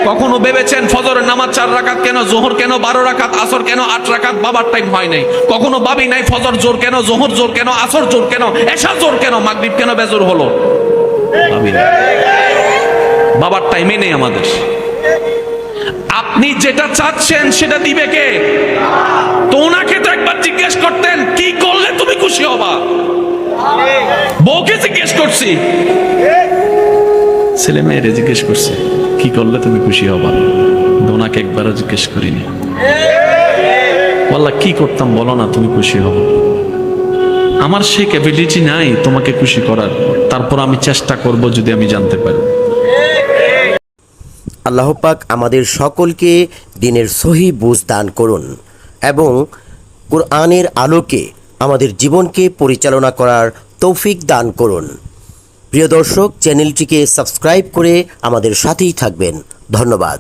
কখনো ভেবেছেন ফজরের নামাজ 4 রাকাত কেন, জোহর কেন 12 রাকাত, আসর কেন 8 রাকাত? বাবার টাইম হয় নাই। কখনো ভাবি নাই ফজর জোর কেন, জোহর জোর কেন, আসর জোর কেন, এশা জোর কেন, মাগরিব কেন বেজোর হলো? ভাবি না। বাবার টাইমে নেই আমাদের। আপনি যেটা চাচ্ছেন সেটা দিবে কে? তো ওনাকে তো একবার জিজ্ঞেস করতেন কি করলে তুমি খুশি হবা। বউকে জিজ্ঞেস করছি, ছেলে মেয়েরে জিজ্ঞেস করছি কি করলে তুমি খুশি হবা, ওনাকে একবারও জিজ্ঞেস করিনি। বললা কি করতাম বলো না তুমি খুশি হবো। আমার সেই ক্যাপাবিলিটি নাই তোমাকে খুশি করার, তারপর আমি চেষ্টা করব যদি আমি জানতে পারি। আল্লাহ পাক আমাদের সকলকে দ্বীনের সহি বুঝ দান করুন এবং কোরআনের আলোকে আমাদের জীবনকে পরিচালনা করার তৌফিক দান করুন। প্রিয় দর্শক, চ্যানেলটিকে সাবস্ক্রাইব করে আমাদের সাথেই থাকবেন। ধন্যবাদ।